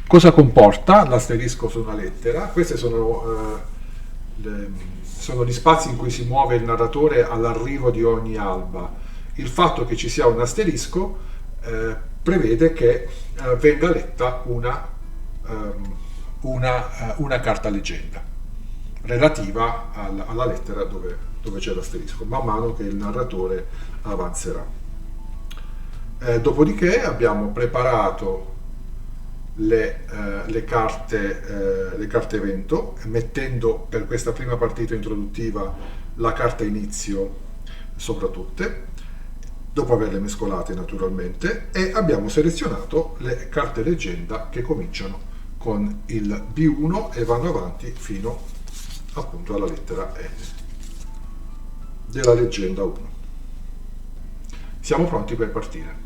Cosa comporta l'asterisco su una lettera? Questi sono gli spazi in cui si muove il narratore all'arrivo di ogni alba. Il fatto che ci sia un asterisco prevede che venga letta una carta leggenda relativa alla lettera dove c'è l'asterisco, man mano che il narratore avanzerà. Dopodiché abbiamo preparato le carte evento, mettendo per questa prima partita introduttiva la carta inizio sopra tutte, dopo averle mescolate naturalmente, e abbiamo selezionato le carte leggenda che cominciano con il B1 e vanno avanti fino appunto alla lettera N della leggenda 1. Siamo pronti per partire.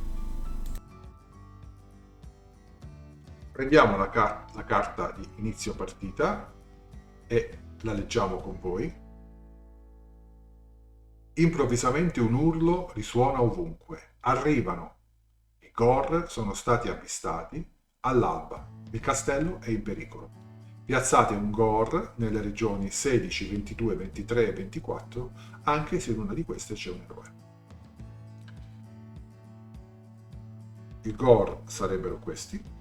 Prendiamo la carta di inizio partita e la leggiamo con voi. Improvvisamente un urlo risuona ovunque. Arrivano. I Gor sono stati avvistati. All'alba. Il castello è in pericolo. Piazzate un Gor nelle regioni 16, 22, 23 e 24, anche se in una di queste c'è un eroe. I Gor sarebbero questi.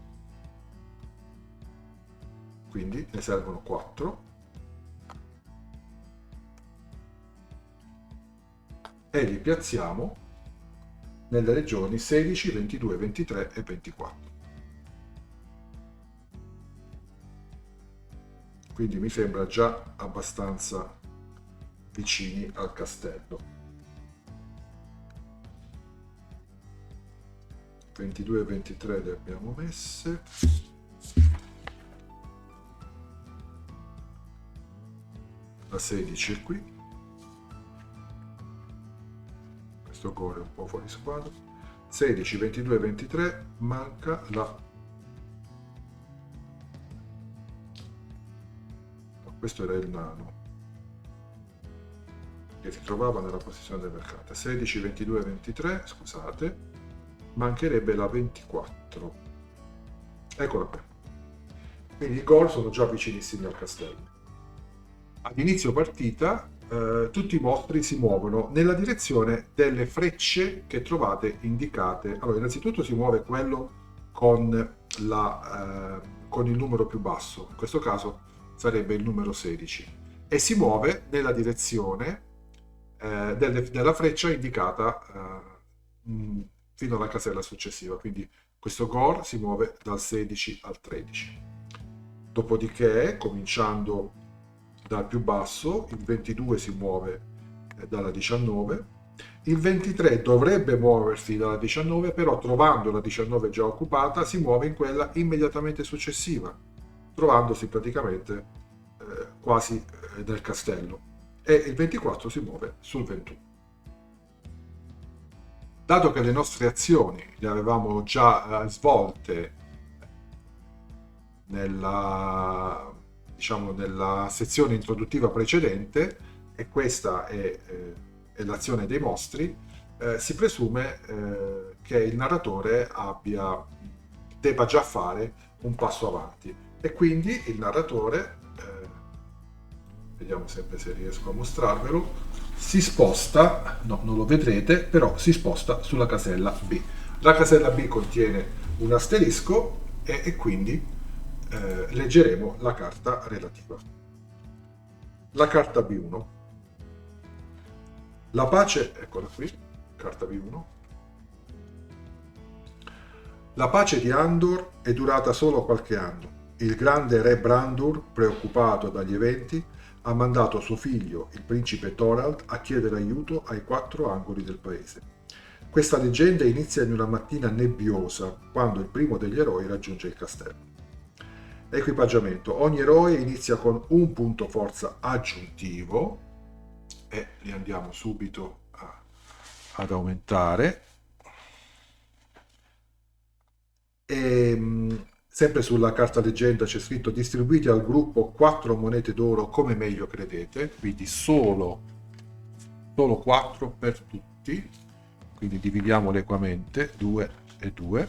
Quindi ne servono 4 e li piazziamo nelle regioni 16, 22, 23 e 24. Quindi mi sembra già abbastanza vicini al castello. 22 e 23 le abbiamo messe. La 16 è qui. Questo Gore è un po' fuori squadra. 16, 22, 23, manca la... No, questo era il nano che si trovava nella posizione del mercato. 16, 22, 23, scusate, mancherebbe la 24. Eccola qui. Quindi i Gore sono già vicinissimi al castello. Ad inizio partita tutti i mostri si muovono nella direzione delle frecce che trovate indicate. Allora, innanzitutto si muove quello con il numero più basso, in questo caso sarebbe il numero 16, e si muove nella direzione della freccia indicata fino alla casella successiva. Quindi questo Gore si muove dal 16 al 13. Dopodiché, cominciando dal più basso, il 22 si muove dalla 19, il 23 dovrebbe muoversi dalla 19, però trovando la 19 già occupata si muove in quella immediatamente successiva, trovandosi praticamente quasi nel castello, e il 24 si muove sul 21. Dato che le nostre azioni le avevamo già svolte nella sezione introduttiva precedente, e questa è l'azione dei mostri, si presume che il narratore debba già fare un passo avanti, e quindi il narratore, vediamo sempre se riesco a mostrarvelo, si sposta, no, non lo vedrete, però si sposta sulla casella B. La casella B contiene un asterisco e quindi leggeremo la carta relativa. La carta B1. La pace, eccola qui, carta B1. La pace di Andor è durata solo qualche anno. Il grande re Brandur, preoccupato dagli eventi, ha mandato suo figlio, il principe Thorald, a chiedere aiuto ai 4 angoli del paese. Questa leggenda inizia in una mattina nebbiosa, quando il primo degli eroi raggiunge il castello. Equipaggiamento. Ogni eroe inizia con un punto forza aggiuntivo e li andiamo subito ad aumentare. Sempre sulla carta leggenda c'è scritto: distribuite al gruppo 4 monete d'oro come meglio credete, quindi solo 4 per tutti, quindi dividiamole equamente, 2 e 2.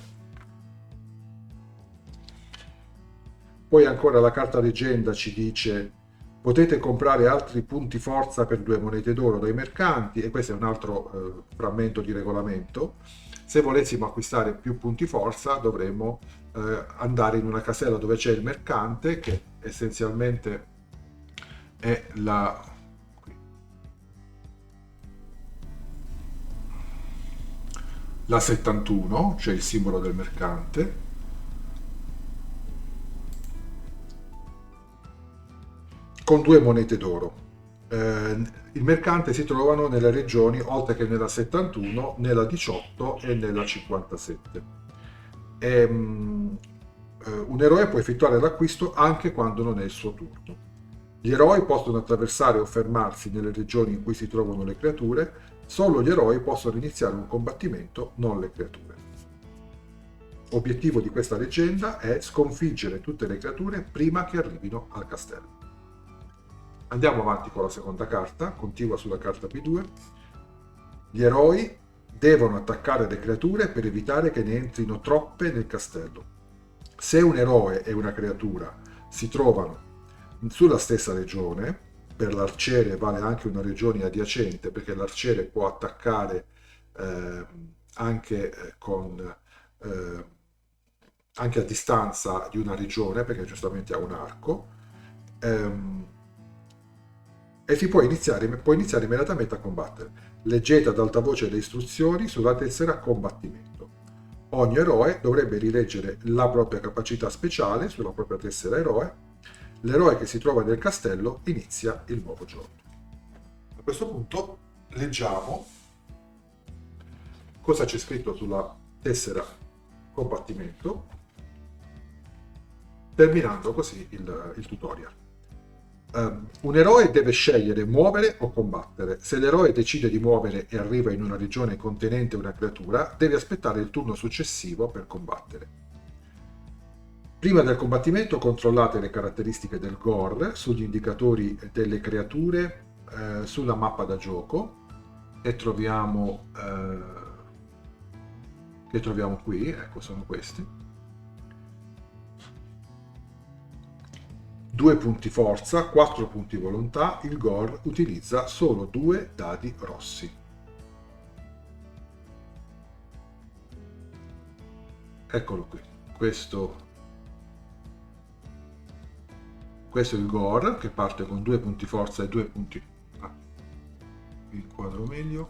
Poi ancora la carta leggenda ci dice: potete comprare altri punti forza per 2 monete d'oro dai mercanti, e questo è un altro frammento di regolamento. Se volessimo acquistare più punti forza dovremmo andare in una casella dove c'è il mercante, che essenzialmente è la la 71, cioè il simbolo del mercante, con 2 monete d'oro. Il mercante si trovano nelle regioni, oltre che nella 71, nella 18 e nella 57. Un eroe può effettuare l'acquisto anche quando non è il suo turno. Gli eroi possono attraversare o fermarsi nelle regioni in cui si trovano le creature. Solo gli eroi possono iniziare un combattimento, non le creature. Obiettivo di questa leggenda è sconfiggere tutte le creature prima che arrivino al castello. Andiamo avanti con la seconda carta, contigua sulla carta B2. Gli eroi devono attaccare le creature per evitare che ne entrino troppe nel castello. Se un eroe e una creatura si trovano sulla stessa regione, per l'arciere vale anche una regione adiacente, perché l'arciere può attaccare anche a distanza di una regione, perché giustamente ha un arco, e si può iniziare immediatamente a combattere. Leggete ad alta voce le istruzioni sulla tessera combattimento. Ogni eroe dovrebbe rileggere la propria capacità speciale sulla propria tessera eroe. L'eroe che si trova nel castello inizia il nuovo giorno. A questo punto leggiamo cosa c'è scritto sulla tessera combattimento, terminando così il tutorial. Un eroe deve scegliere muovere o combattere. Se l'eroe decide di muovere e arriva in una regione contenente una creatura, deve aspettare il turno successivo per combattere. Prima del combattimento controllate le caratteristiche del gore sugli indicatori delle creature sulla mappa da gioco, che troviamo qui, ecco, sono questi. 2 punti forza, 4 punti volontà. Il gore utilizza solo 2 dadi rossi. Eccolo qui. Questo è il gore, che parte con 2 punti forza e 2 punti... il quadro meglio.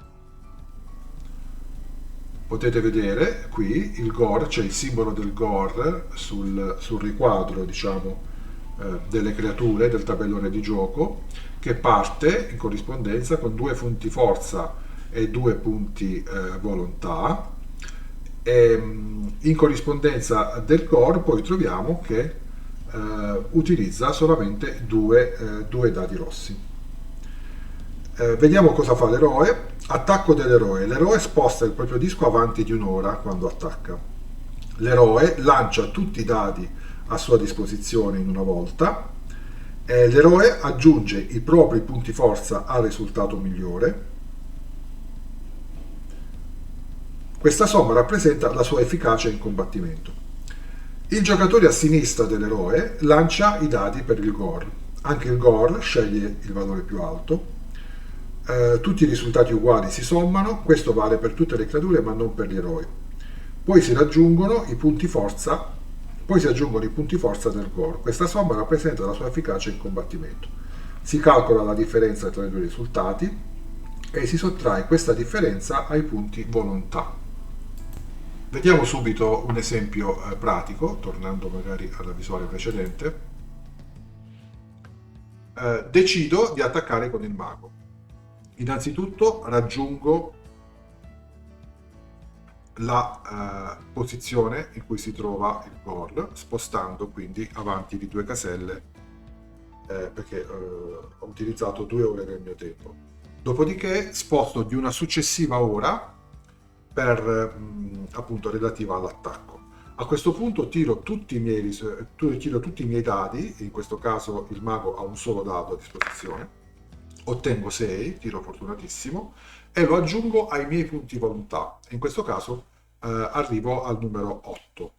Potete vedere qui il gore, c'è il simbolo del gore sul riquadro, diciamo, delle creature del tabellone di gioco, che parte in corrispondenza con 2 punti forza e 2 punti volontà, e in corrispondenza del gore poi troviamo che utilizza solamente 2 dadi rossi. Vediamo cosa fa l'eroe. Attacco dell'eroe. L'eroe sposta il proprio disco avanti di un'ora quando attacca. L'eroe lancia tutti i dadi a sua disposizione in una volta. L'eroe aggiunge i propri punti forza al risultato migliore. Questa somma rappresenta la sua efficacia in combattimento. Il giocatore a sinistra dell'eroe lancia i dadi per il gore. Anche il gore sceglie il valore più alto. Tutti i risultati uguali si sommano. Questo vale per tutte le creature ma non per gli eroi. Poi si aggiungono i punti forza del gore. Questa somma rappresenta la sua efficacia in combattimento. Si calcola la differenza tra i due risultati. e si sottrae questa differenza ai punti volontà. Vediamo subito un esempio pratico, tornando magari alla visuale precedente. Decido di attaccare con il mago. Innanzitutto raggiungo la posizione in cui si trova il Gore, spostando quindi avanti di 2 caselle, perché ho utilizzato 2 ore del mio tempo. Dopodiché sposto di una successiva ora per appunto relativa all'attacco. A questo punto tiro tutti i miei dadi, in questo caso il mago ha un solo dado a disposizione, ottengo 6, tiro fortunatissimo, e lo aggiungo ai miei punti volontà. In questo caso arrivo al numero 8.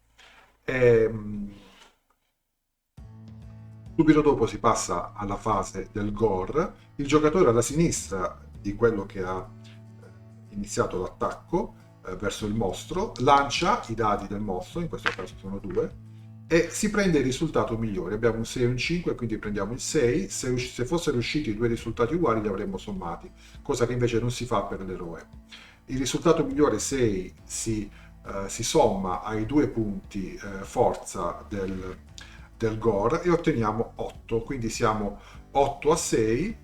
Subito dopo si passa alla fase del gore. Il giocatore alla sinistra di quello che ha iniziato l'attacco verso il mostro lancia i dadi del mostro, in questo caso sono 2, e si prende il risultato migliore. Abbiamo un 6 e un 5, quindi prendiamo il 6. Se fossero usciti 2 risultati uguali li avremmo sommati, cosa che invece non si fa per l'eroe. Il risultato migliore 6 si somma ai 2 punti forza del gore e otteniamo 8, quindi siamo 8 a 6.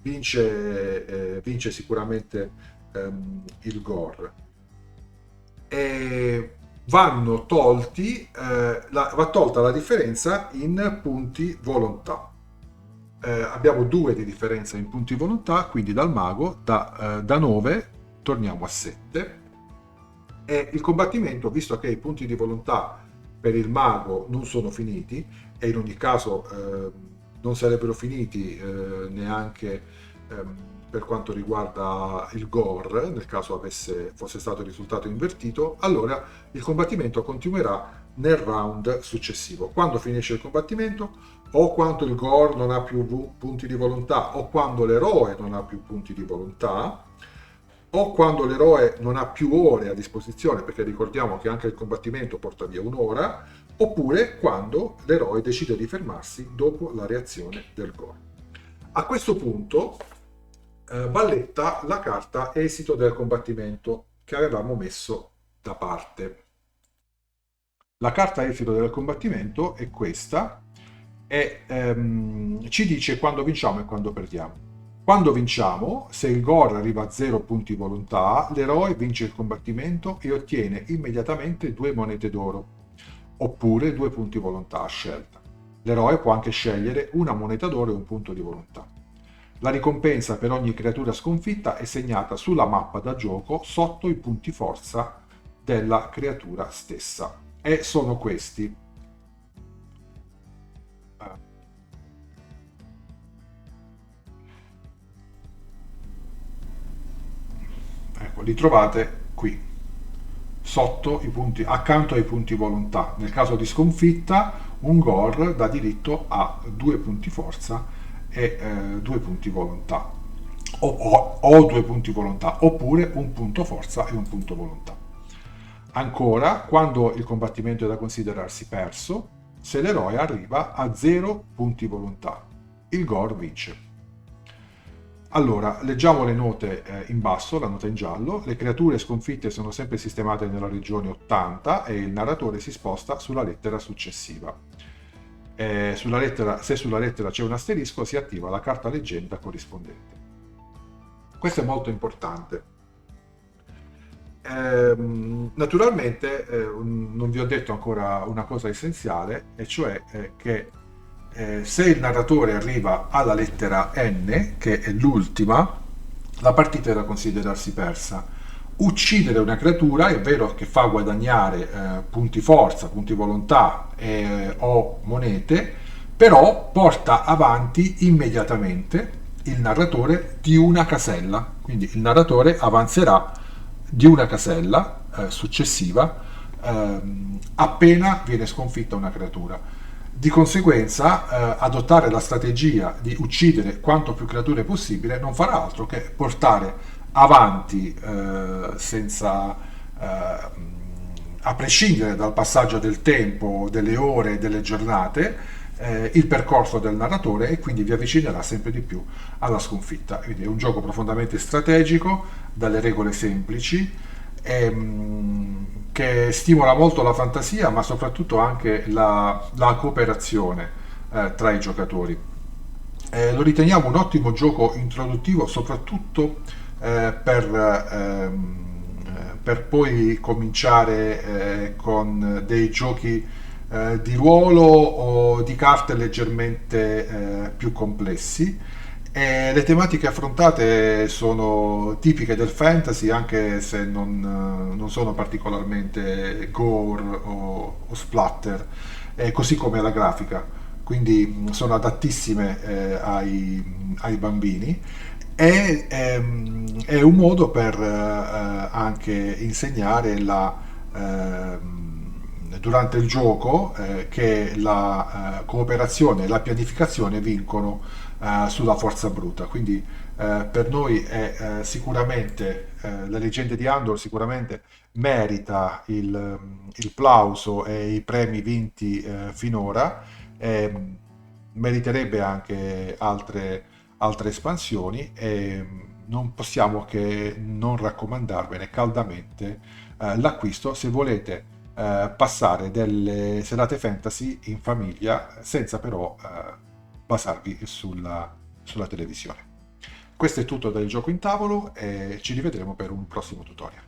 Vince sicuramente il gore. E vanno tolti, va tolta la differenza in punti volontà. Abbiamo 2 di differenza in punti volontà, quindi dal mago da 9 torniamo a 7. E il combattimento, visto che i punti di volontà per il mago non sono finiti, e in ogni caso non sarebbero finiti neanche per quanto riguarda il gore, nel caso fosse stato il risultato invertito, allora il combattimento continuerà nel round successivo. Quando finisce il combattimento, o quando il gore non ha più punti di volontà, o quando l'eroe non ha più punti di volontà, o quando l'eroe non ha più ore a disposizione, perché ricordiamo che anche il combattimento porta via un'ora, oppure quando l'eroe decide di fermarsi dopo la reazione del gore. A questo punto balletta la carta esito del combattimento che avevamo messo da parte. La carta esito del combattimento è questa e ci dice quando vinciamo e quando perdiamo. Quando vinciamo, se il gore arriva a 0 punti volontà, l'eroe vince il combattimento e ottiene immediatamente 2 monete d'oro, oppure 2 punti volontà a scelta. L'eroe può anche scegliere una moneta d'oro e un punto di volontà. La ricompensa per ogni creatura sconfitta è segnata sulla mappa da gioco sotto i punti forza della creatura stessa. E sono questi. Ecco, li trovate qui, sotto i punti, accanto ai punti volontà. Nel caso di sconfitta, un gore dà diritto a 2 punti forza e 2 punti volontà, o 2 punti volontà, oppure un punto forza e un punto volontà. Ancora, quando il combattimento è da considerarsi perso, se l'eroe arriva a 0 punti volontà, il gore vince. Allora, leggiamo le note in basso, la nota in giallo. Le creature sconfitte sono sempre sistemate nella regione 80 e il narratore si sposta sulla lettera successiva. Se sulla lettera c'è un asterisco, si attiva la carta leggenda corrispondente. Questo è molto importante. Naturalmente non vi ho detto ancora una cosa essenziale, e cioè che se il narratore arriva alla lettera N, che è l'ultima, la partita è da considerarsi persa. Uccidere una creatura è vero che fa guadagnare punti forza, punti volontà o monete, però porta avanti immediatamente il narratore di una casella. Quindi il narratore avanzerà di una casella successiva appena viene sconfitta una creatura. Di conseguenza, adottare la strategia di uccidere quanto più creature possibile non farà altro che portare avanti a prescindere dal passaggio del tempo, delle ore e delle giornate, il percorso del narratore e quindi vi avvicinerà sempre di più alla sconfitta. Quindi è un gioco profondamente strategico, dalle regole semplici, che stimola molto la fantasia, ma soprattutto anche la cooperazione tra i giocatori. Lo riteniamo un ottimo gioco introduttivo, soprattutto per poi cominciare con dei giochi di ruolo o di carte leggermente più complessi. E le tematiche affrontate sono tipiche del fantasy, anche se non sono particolarmente gore o splatter, così come la grafica, quindi sono adattissime ai bambini. È un modo per anche insegnare durante il gioco che la cooperazione e la pianificazione vincono sulla forza bruta. Quindi per noi è sicuramente la leggenda di Andor sicuramente merita il plauso e i premi vinti finora. E meriterebbe anche altre espansioni e non possiamo che non raccomandarvene caldamente l'acquisto se volete passare delle serate fantasy in famiglia senza però basarvi sulla televisione. Questo è tutto del gioco in tavolo e ci rivedremo per un prossimo tutorial.